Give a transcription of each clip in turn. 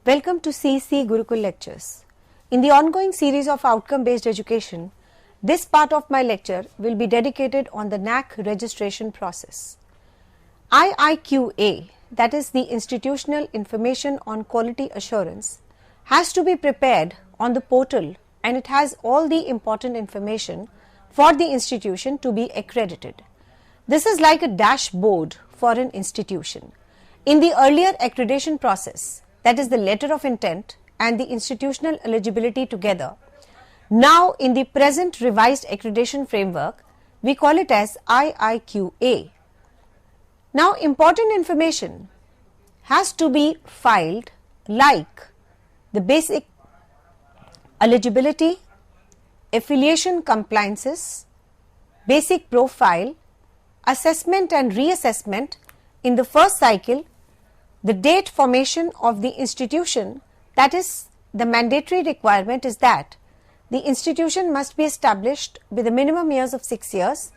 Welcome to CC Gurukul Lectures. In the ongoing series of outcome-based education, this part of my lecture will be dedicated on the NAAC registration process. IIQA, that is the Institutional Information on Quality Assurance, has to be prepared on the portal and it has all the important information for the institution to be accredited. This is like a dashboard for an institution. In the earlier accreditation process, that is the letter of intent and the institutional eligibility together. Now in the present revised accreditation framework, we call it as IIQA. Now important information has to be filed like the basic eligibility, affiliation compliances, basic profile, assessment and reassessment in the first cycle, the date formation of the institution, that is the mandatory requirement is that the institution must be established with a minimum years of 6 years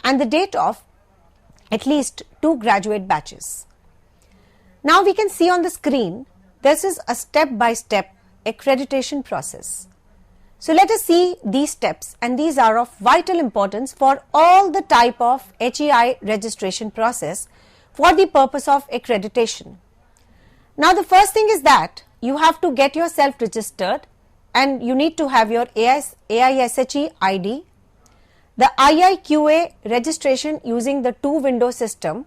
and the date of at least 2 graduate batches. Now we can see on the screen this is a step-by-step accreditation process. So let us see these steps, and these are of vital importance for all the type of HEI registration process for the purpose of accreditation. Now the first thing is that you have to get yourself registered and you need to have your AISHE ID, the IIQA registration using the 2-window system.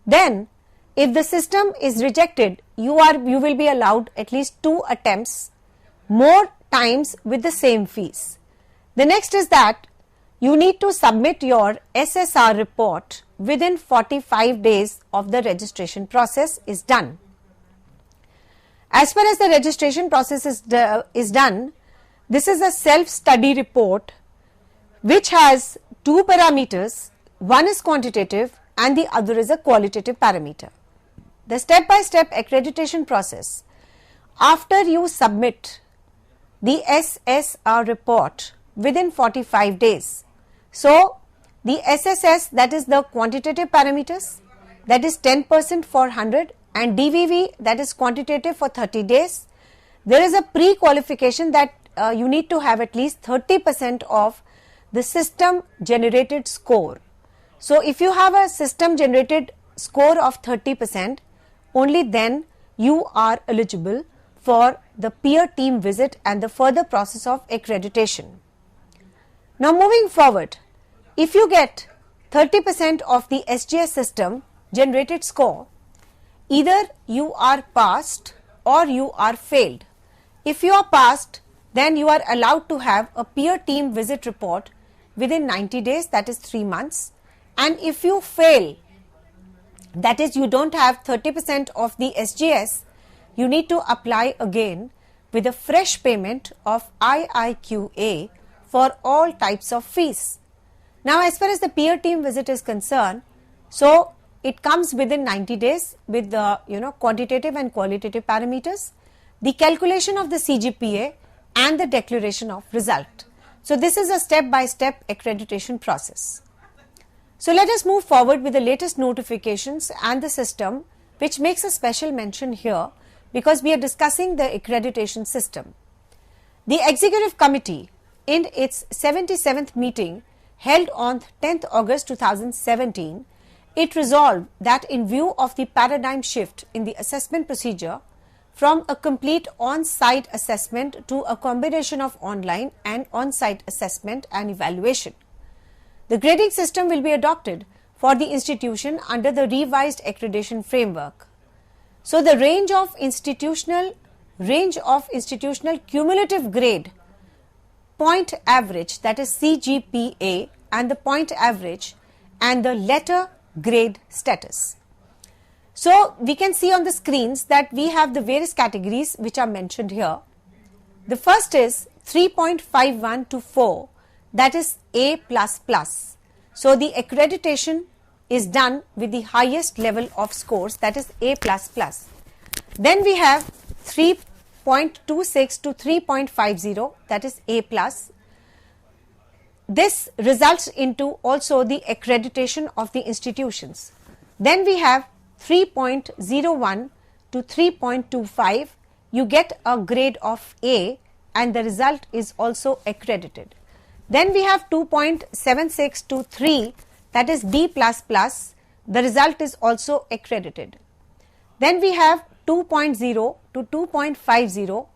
Then if the system is rejected, you will be allowed at least 2 attempts more times with the same fees. The next is that you need to submit your SSR report within 45 days of the registration process is done. As far as the registration process is done, this is a self-study report which has 2 parameters, one is quantitative and the other is a qualitative parameter. The step-by-step accreditation process, after you submit the SSR report within 45 days, so the SSS, that is the quantitative parameters, that is 10% for 100, and DVV, that is quantitative, for 30 days. There is a pre-qualification that you need to have at least 30% of the system generated score. So if you have a system generated score of 30%, only then you are eligible for the peer team visit and the further process of accreditation. Now moving forward, if you get 30% of the SGS system generated score, either you are passed or you are failed. If you are passed, then you are allowed to have a peer team visit report within 90 days, that is 3 months. And if you fail, that is you don't have 30% of the SGS, you need to apply again with a fresh payment of IIQA for all types of fees. Now as far as the peer team visit is concerned, so it comes within 90 days with the quantitative and qualitative parameters, the calculation of the CGPA and the declaration of result. So this is a step-by-step accreditation process. So let us move forward with the latest notifications and the system, which makes a special mention here because we are discussing the accreditation system. The Executive Committee in its 77th meeting held on 10th August 2017, it resolved that in view of the paradigm shift in the assessment procedure from a complete on-site assessment to a combination of online and on-site assessment and evaluation, the grading system will be adopted for the institution under the revised accreditation framework. So the range of institutional cumulative grade point average, that is CGPA, and the point average and the letter grade status. So we can see on the screens that we have the various categories which are mentioned here. The first is 3.51 to 4, that is A++. So the accreditation is done with the highest level of scores, that is A++. Then we have 3.26 to 3.50, that is A+. This results into also the accreditation of the institutions. Then we have 3.01 to 3.25 you get a grade of A and the result is also accredited. Then we have 2.76 to 3, that is B++, the result is also accredited. Then we have 2.0 to 2.50,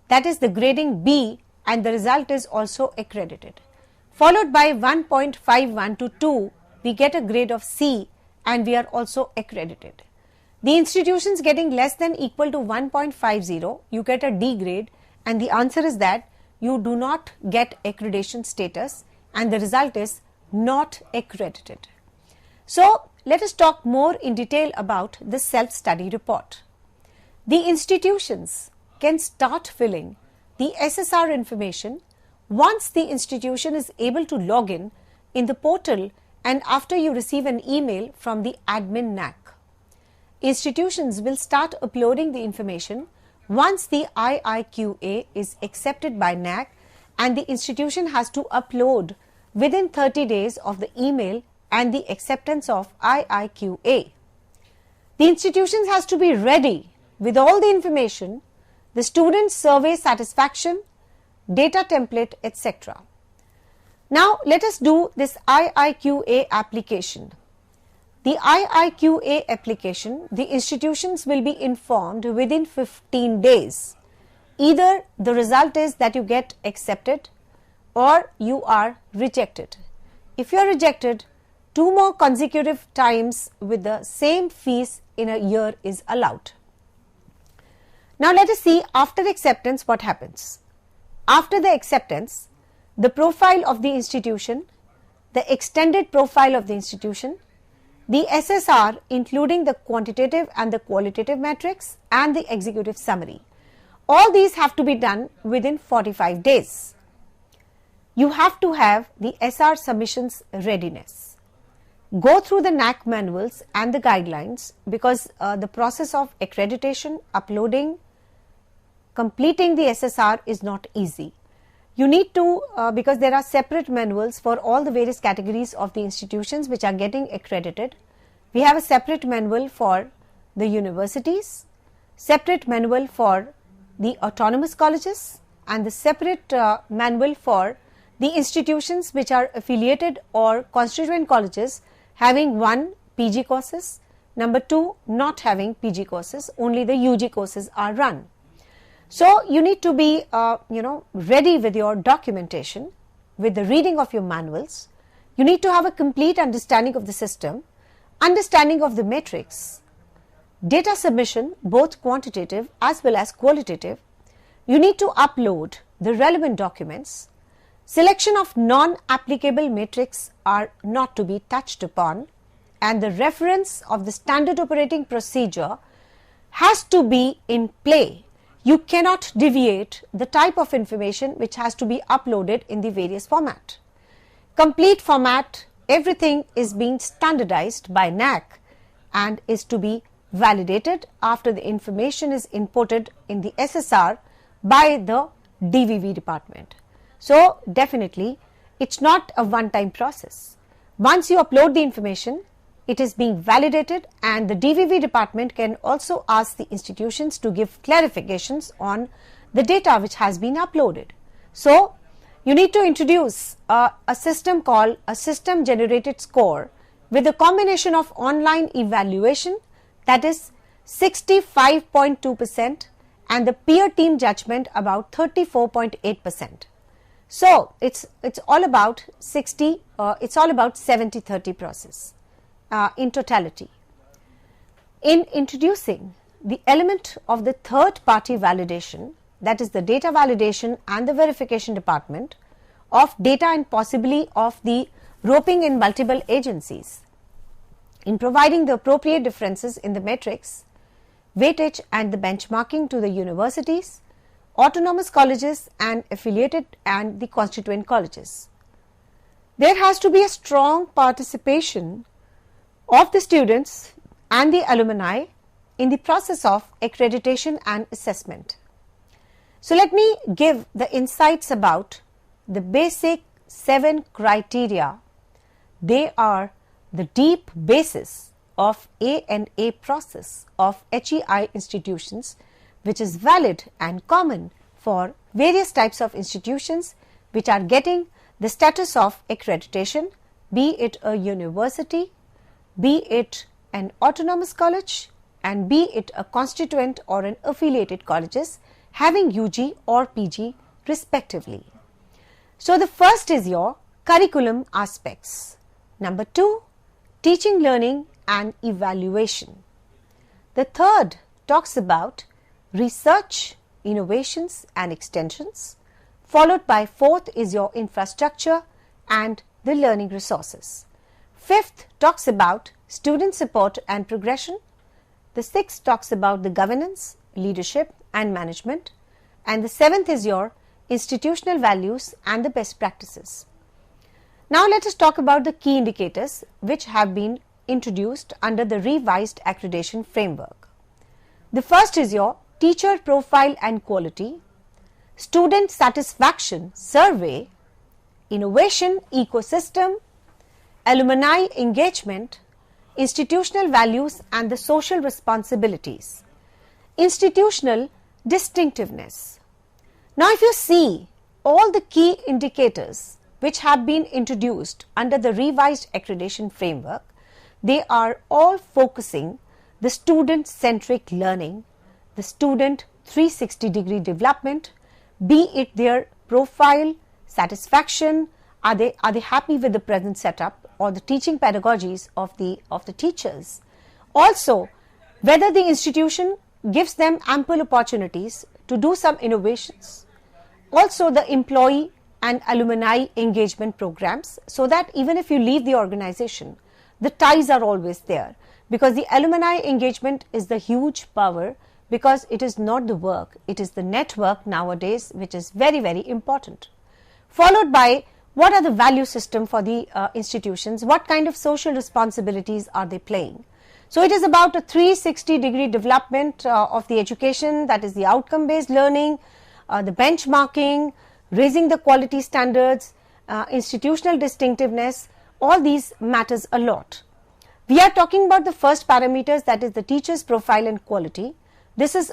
that is the grading B and the result is also accredited. Followed by 1.51 to 2, we get a grade of C and we are also accredited. The institutions getting less than equal to 1.50, you get a D grade, and the answer is that you do not get accreditation status and the result is not accredited. So, let us talk more in detail about the self-study report. The institutions can start filling the SSR information once the institution is able to log in the portal and after you receive an email from the admin NAAC. Institutions will start uploading the information once the IIQA is accepted by NAAC and the institution has to upload within 30 days of the email and the acceptance of IIQA. The institutions has to be ready with all the information, the student survey satisfaction, data template, etc. Now let us do this IIQA application. The IIQA application, the institutions will be informed within 15 days. Either the result is that you get accepted or you are rejected. If you are rejected, 2 more consecutive times with the same fees in a year is allowed. Now let us see after acceptance what happens. After the acceptance, the profile of the institution, the extended profile of the institution, the SSR including the quantitative and the qualitative metrics and the executive summary. All these have to be done within 45 days. You have to have the SR submissions readiness. Go through the NAAC manuals and the guidelines because the process of accreditation, uploading, completing the SSR is not easy. You need to, because there are separate manuals for all the various categories of the institutions which are getting accredited. We have a separate manual for the universities, separate manual for the autonomous colleges and the separate manual for the institutions which are affiliated or constituent colleges having 1 PG courses, number 2 not having PG courses, only the UG courses are run. So, you need to be ready with your documentation, with the reading of your manuals. You need to have a complete understanding of the system, understanding of the matrix, data submission both quantitative as well as qualitative. You need to upload the relevant documents. Selection of non-applicable matrix are not to be touched upon, and the reference of the standard operating procedure has to be in play. You cannot deviate the type of information which has to be uploaded in the various format. Complete format, everything is being standardized by NAAC and is to be validated after the information is inputted in the SSR by the DVV department. So, definitely it's not a one-time process. Once you upload the information, it is being validated and the DVV department can also ask the institutions to give clarifications on the data which has been uploaded. So, you need to introduce a system called a system generated score with a combination of online evaluation, that is 65.2%, and the peer team judgment about 34.8%. So, it's all about 70-30 process. In totality. In introducing the element of the third party validation, that is the data validation and the verification department of data and possibly of the roping in multiple agencies, in providing the appropriate differences in the metrics, weightage and the benchmarking to the universities, autonomous colleges and affiliated and the constituent colleges. There has to be a strong participation of the students and the alumni in the process of accreditation and assessment. So, let me give the insights about the basic 7 criteria. They are the deep basis of A&A process of HEI institutions which is valid and common for various types of institutions which are getting the status of accreditation, be it a university, be it an autonomous college, and be it a constituent or an affiliated colleges having UG or PG respectively. So, the first is your curriculum aspects. Number 2, teaching, learning and evaluation. The third talks about research, innovations and extensions, followed by fourth is your infrastructure and the learning resources. Fifth talks about student support and progression. The sixth talks about the governance, leadership and management, and the seventh is your institutional values and the best practices. Now let us talk about the key indicators which have been introduced under the revised accreditation framework. The first is your teacher profile and quality, student satisfaction survey, innovation ecosystem, alumni engagement, institutional values and the social responsibilities, institutional distinctiveness. Now, if you see all the key indicators which have been introduced under the revised accreditation framework, they are all focusing the student-centric learning, the student 360-degree development, be it their profile, satisfaction, are they happy with the present setup or the teaching pedagogies of the teachers. Also, whether the institution gives them ample opportunities to do some innovations. Also, the employee and alumni engagement programs, so that even if you leave the organization, the ties are always there, because the alumni engagement is the huge power, because it is not the work, it is the network nowadays, which is very, very important. Followed by what are the value system for the institutions, what kind of social responsibilities are they playing. So, it is about a 360-degree development of the education, that is the outcome based learning, the benchmarking, raising the quality standards, institutional distinctiveness, all these matters a lot. We are talking about the first parameters, that is the teacher's profile and quality. This is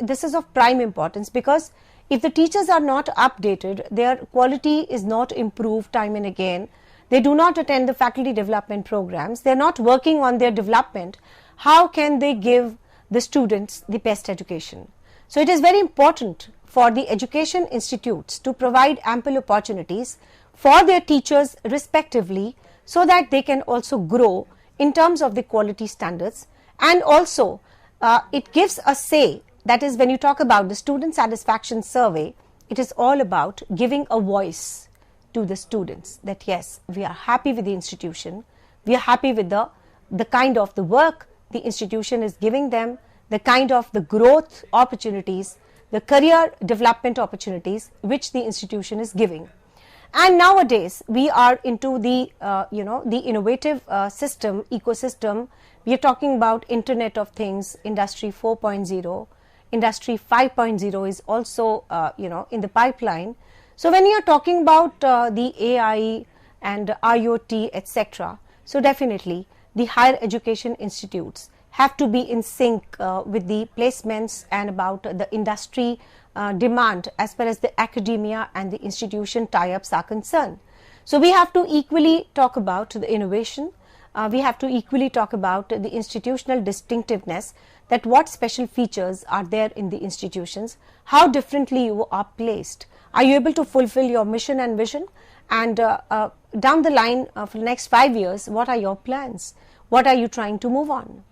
this is of prime importance, because if the teachers are not updated, their quality is not improved time and again, they do not attend the faculty development programs, they are not working on their development, how can they give the students the best education? So, it is very important for the education institutes to provide ample opportunities for their teachers respectively, so that they can also grow in terms of the quality standards, and also it gives a say. That is, when you talk about the student satisfaction survey, it is all about giving a voice to the students, that yes, we are happy with the institution, we are happy with the kind of the work the institution is giving them, the kind of the growth opportunities, the career development opportunities which the institution is giving. And nowadays we are into the the innovative system, ecosystem. We are talking about Internet of Things, Industry 4.0, Industry 5.0 is also in the pipeline. So, when you are talking about the AI and IoT, etc., so definitely the higher education institutes have to be in sync with the placements and about the industry demand as far as the academia and the institution tie-ups are concerned. So, we have to equally talk about the innovation, we have to equally talk about the institutional distinctiveness, that what special features are there in the institutions, how differently you are placed, are you able to fulfill your mission and vision, and down the line for the next 5 years, what are your plans, what are you trying to move on.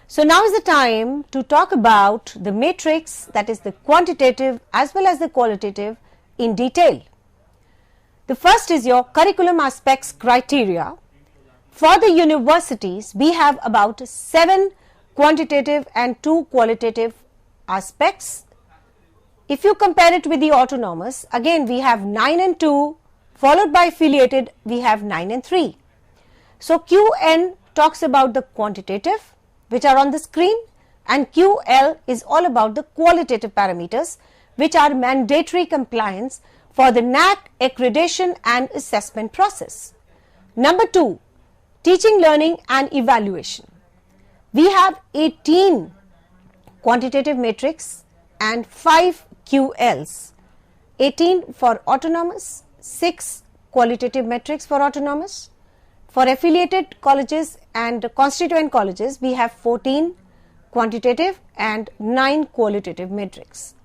So, now is the time to talk about the matrix, that is the quantitative as well as the qualitative in detail. The first is your curriculum aspects criteria. For the universities, we have about 7 quantitative and 2 qualitative aspects. If you compare it with the autonomous, again we have 9 and 2, followed by affiliated we have 9 and 3. So, QN talks about the quantitative, which are on the screen, and QL is all about the qualitative parameters, which are mandatory compliance for the NAAC accreditation and assessment process. Number 2, teaching, learning and evaluation. We have 18 quantitative matrix and 5 QLs, 18 for autonomous, 6 qualitative metrics for autonomous. For affiliated colleges and constituent colleges, we have 14 quantitative and 9 qualitative metrics.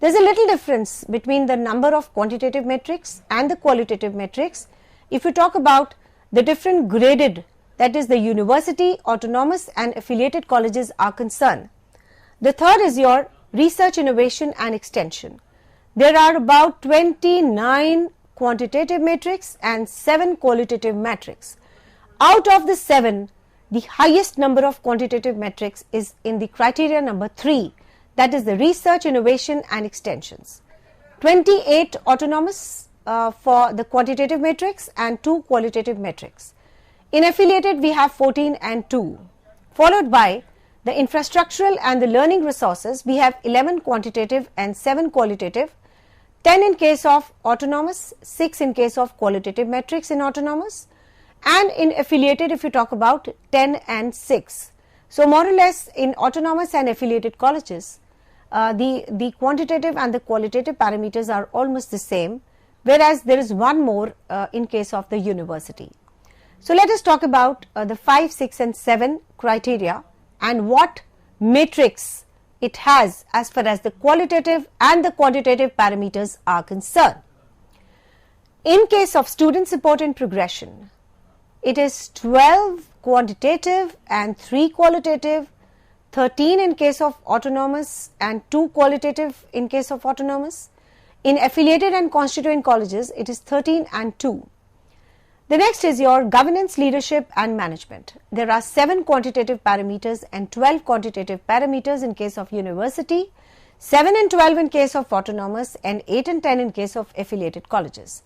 There is a little difference between the number of quantitative metrics and the qualitative metrics if you talk about the different graded, that is the university, autonomous and affiliated colleges are concerned. The third is your research, innovation and extension. There are about 29 quantitative metrics and 7 qualitative metrics. Out of the 7, the highest number of quantitative metrics is in the criteria number 3, that is the research, innovation and extensions. 28 autonomous for the quantitative metrics and 2 qualitative metrics. In affiliated, we have 14 and 2, followed by the infrastructural and the learning resources. We have 11 quantitative and 7 qualitative, 10 in case of autonomous, 6 in case of qualitative metrics in autonomous, and in affiliated if you talk about 10 and 6. So more or less in autonomous and affiliated colleges, the quantitative and the qualitative parameters are almost the same, whereas there is one more in case of the university. So let us talk about the 5, 6 and 7 criteria and what matrix it has as far as the qualitative and the quantitative parameters are concerned. In case of student support and progression, it is 12 quantitative and 3 qualitative, 13 in case of autonomous and 2 qualitative in case of autonomous. In affiliated and constituent colleges, it is 13 and 2. The next is your governance, leadership and management. There are 7 quantitative parameters and 12 quantitative parameters in case of university, 7 and 12 in case of autonomous and 8 and 10 in case of affiliated colleges.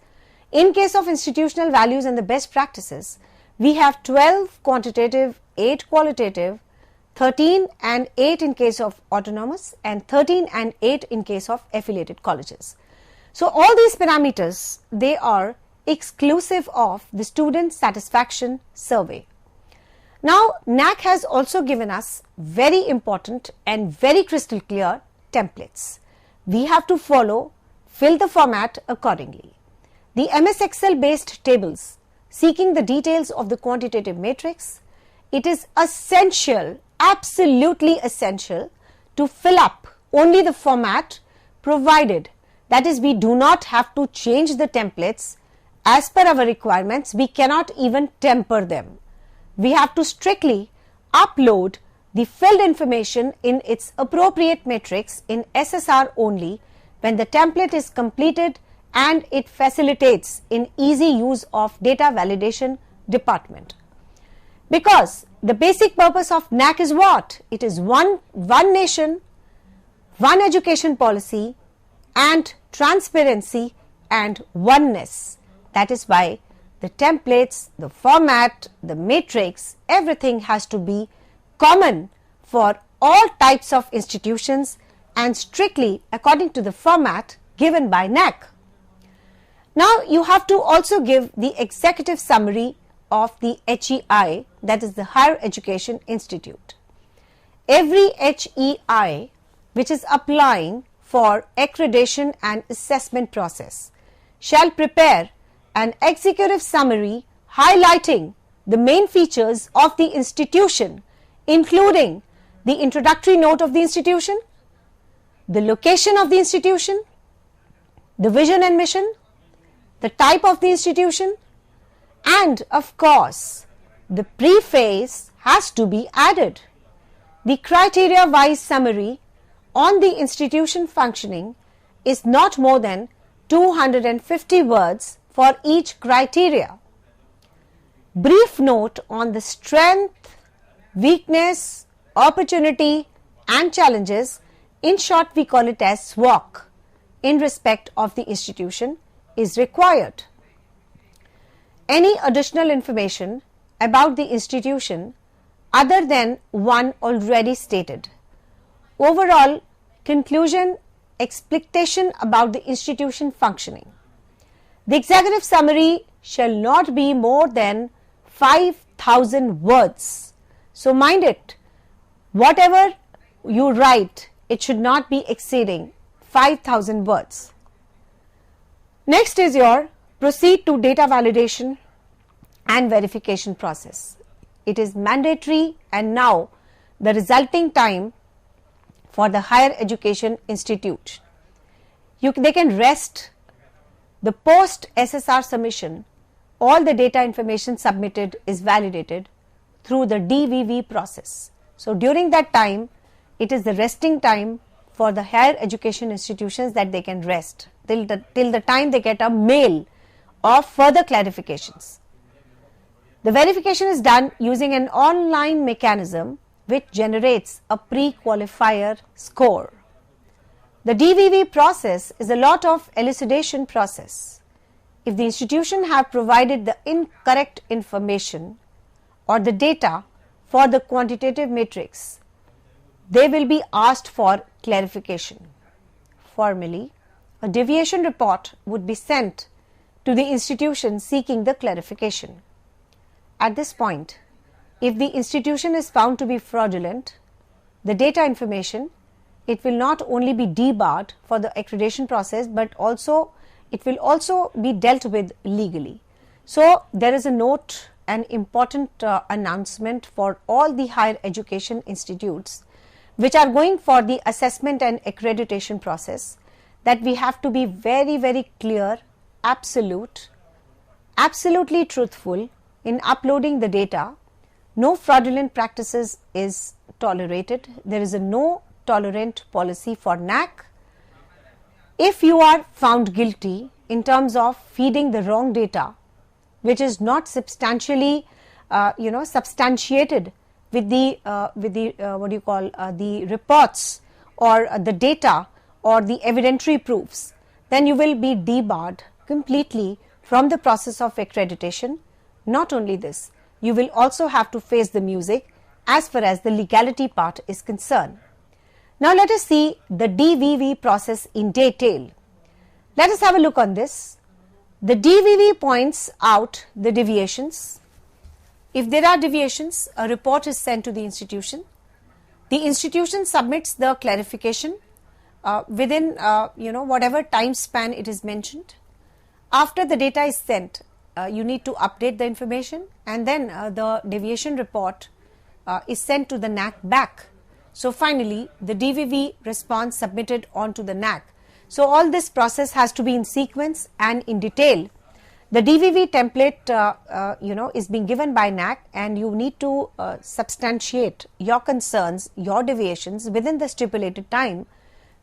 In case of institutional values and the best practices, we have 12 quantitative, 8 qualitative, 13 and 8 in case of autonomous and 13 and 8 in case of affiliated colleges. So all these parameters, they are exclusive of the student satisfaction survey. Now NAAC has also given us very important and very crystal clear templates. We have to follow, fill the format accordingly. The MS Excel based tables seeking the details of the quantitative matrix, it is essential, absolutely essential to fill up only the format provided, that is we do not have to change the templates as per our requirements. We cannot even temper them. We have to strictly upload the filled information in its appropriate matrix in SSR only when the template is completed, and it facilitates in easy use of data validation department. Because the basic purpose of NAAC is what? It is one nation, one education policy and transparency and oneness. That is why the templates, the format, the matrix, everything has to be common for all types of institutions and strictly according to the format given by NAAC. Now you have to also give the executive summary of the HEI, that is the Higher Education Institute. Every HEI which is applying for accreditation and assessment process shall prepare an executive summary highlighting the main features of the institution, including the introductory note of the institution, the location of the institution, the vision and mission, the type of the institution, and of course the preface has to be added. The criteria wise summary on the institution functioning is not more than 250 words for each criteria. Brief note on the strength, weakness, opportunity and challenges, in short we call it as SWOC, in respect of the institution is required. Any additional information about the institution other than one already stated. Overall conclusion, expectation about the institution functioning. The executive summary shall not be more than 5,000 words. So mind it, whatever you write it should not be exceeding 5,000 words. Next is your proceed to data validation and verification process. It is mandatory, and now the resulting time for the higher education institute. They can rest the post SSR submission. All the data information submitted is validated through the DVV process. So during that time, it is the resting time for the higher education institutions that they can rest till the time they get a mail of further clarifications. The verification is done using an online mechanism which generates a pre-qualifier score. The DVV process is a lot of elucidation process. If the institution have provided the incorrect information or the data for the quantitative matrix, they will be asked for clarification. Formally, a deviation report would be sent to the institution seeking the clarification. At this point, if the institution is found to be fraudulent, the data information, it will not only be debarred for the accreditation process, but also it will also be dealt with legally. So there is a note, an important announcement for all the higher education institutes which are going for the assessment and accreditation process, that we have to be very, very clear, absolutely truthful in uploading the data. No fraudulent practices is tolerated. There is a no tolerant policy for NAAC. If you are found guilty in terms of feeding the wrong data, which is not substantially substantiated with the the reports or the data or the evidentiary proofs, then you will be debarred completely from the process of accreditation. Not only this, you will also have to face the music as far as the legality part is concerned. Now let us see the DVV process in detail. Let us have a look on this. The DVV points out the deviations. If there are deviations, a report is sent to the institution. The institution submits the clarification within whatever time span it is mentioned. After the data is sent, you need to update the information, and then the deviation report is sent to the NAAC back. So finally, the DVV response submitted on to the NAAC. So all this process has to be in sequence and in detail. The DVV template is being given by NAAC, and you need to substantiate your concerns, your deviations within the stipulated time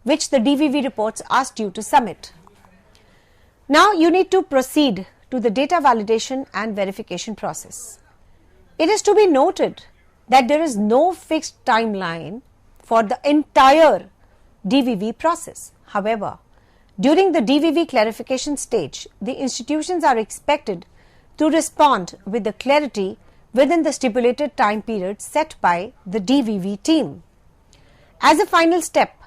which the DVV reports asked you to submit. Now you need to proceed to the data validation and verification process. It is to be noted that there is no fixed timeline for the entire DVV process. However, during the DVV clarification stage, the institutions are expected to respond with the clarity within the stipulated time period set by the DVV team. As a final step,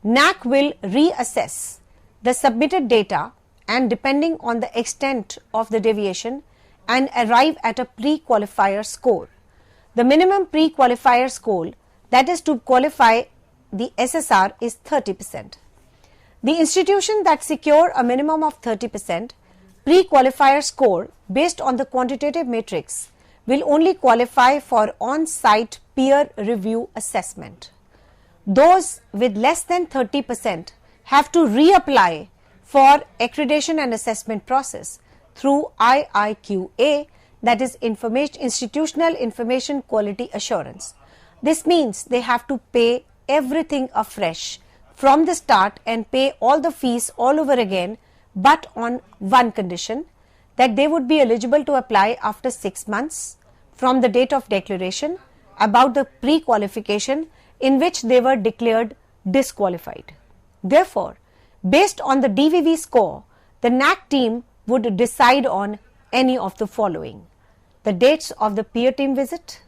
NAAC will reassess the submitted data and, depending on the extent of the deviation, and arrive at a pre-qualifier score. The minimum pre-qualifier score, that is to qualify the SSR, is 30%. The institution that secure a minimum of 30% pre-qualifier score based on the quantitative matrix will only qualify for on-site peer review assessment. Those with less than 30% have to reapply for accreditation and assessment process through IIQA, that is Institutional Information Quality Assurance. This means they have to pay everything afresh from the start and pay all the fees all over again, but on one condition, that they would be eligible to apply after 6 months from the date of declaration about the pre-qualification in which they were declared disqualified. Therefore, based on the DVV score, the NAAC team would decide on any of the following: the dates of the peer team visit,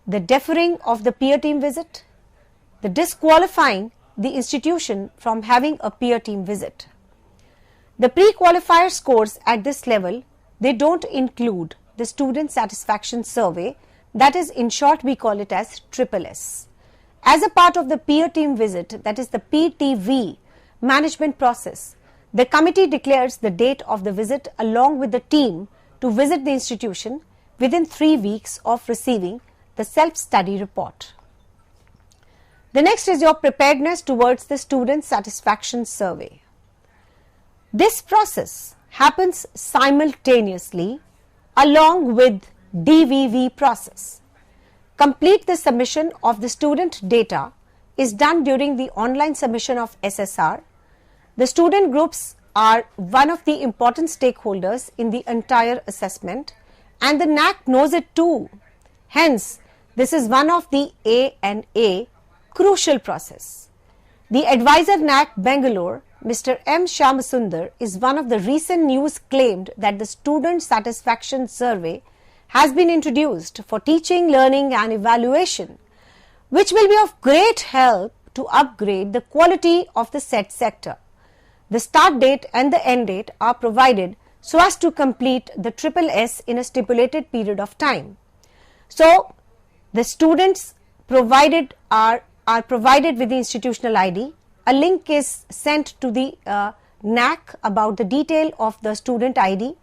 the deferring of the peer team visit, the disqualifying the institution from having a peer team visit. The pre-qualifier scores at this level, they don't include the student satisfaction survey, that is, in short we call it as SSS. As a part of the peer team visit, that is the PTV management process, the committee declares the date of the visit along with the team to visit the institution within 3 weeks of receiving the self-study report. The next is your preparedness towards the student satisfaction survey. This process happens simultaneously along with DVV process. Complete the submission of the student data is done during the online submission of SSR. The student groups are one of the important stakeholders in the entire assessment, and the NAAC knows it too. Hence, this is one of the A&A crucial process. The advisor NAAC Bangalore, Mr. M. Shyamasundar, is one of the recent news claimed that the student satisfaction survey has been introduced for teaching, learning and evaluation, which will be of great help to upgrade the quality of the said sector. The start date and the end date are provided so as to complete the SSS in a stipulated period of time. So, the students provided are provided with the institutional ID. A link is sent to the NAAC about the detail of the student ID.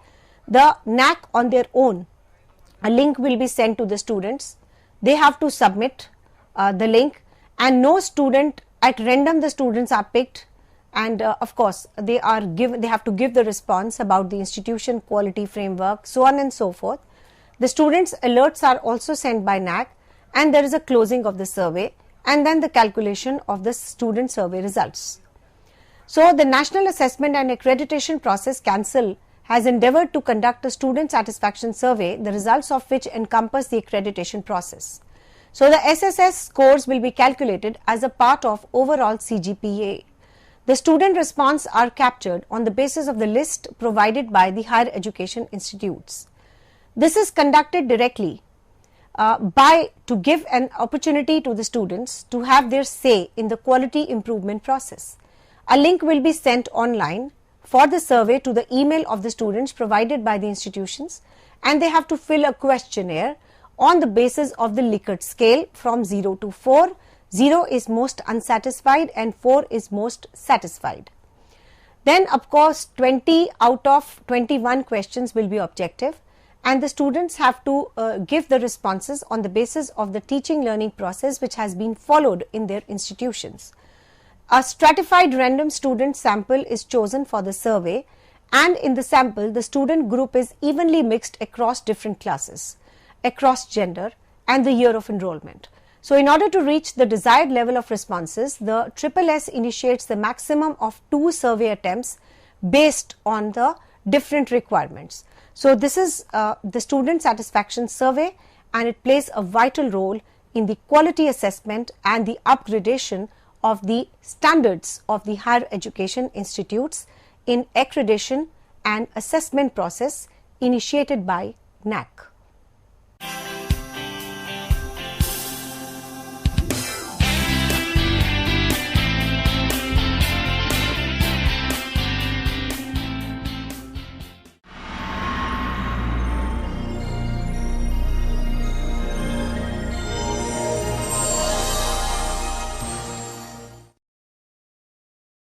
The NAAC on their own, a link will be sent to the students. They have to submit the link, and no student, at random the students are picked, and of course they have to give the response about the institution quality framework, so on and so forth. The students' alerts are also sent by NAAC, and there is a closing of the survey and then the calculation of the student survey results. So, the National Assessment and Accreditation Process Council has endeavored to conduct a student satisfaction survey, the results of which encompass the accreditation process. So, the SSS scores will be calculated as a part of overall CGPA. The student response are captured on the basis of the list provided by the higher education institutes. This is conducted directly to give an opportunity to the students to have their say in the quality improvement process. A link will be sent online for the survey to the email of the students provided by the institutions, and they have to fill a questionnaire on the basis of the Likert scale from 0 to 4. 0 is most unsatisfied and 4 is most satisfied. Then of course 20 out of 21 questions will be objective, and the students have to give the responses on the basis of the teaching learning process which has been followed in their institutions. A stratified random student sample is chosen for the survey, and in the sample the student group is evenly mixed across different classes, across gender and the year of enrollment. So, in order to reach the desired level of responses, the SSS initiates the maximum of 2 survey attempts based on the different requirements. So, this is the student satisfaction survey, and it plays a vital role in the quality assessment and the upgradation of the standards of the higher education institutes in accreditation and assessment process initiated by NAAC.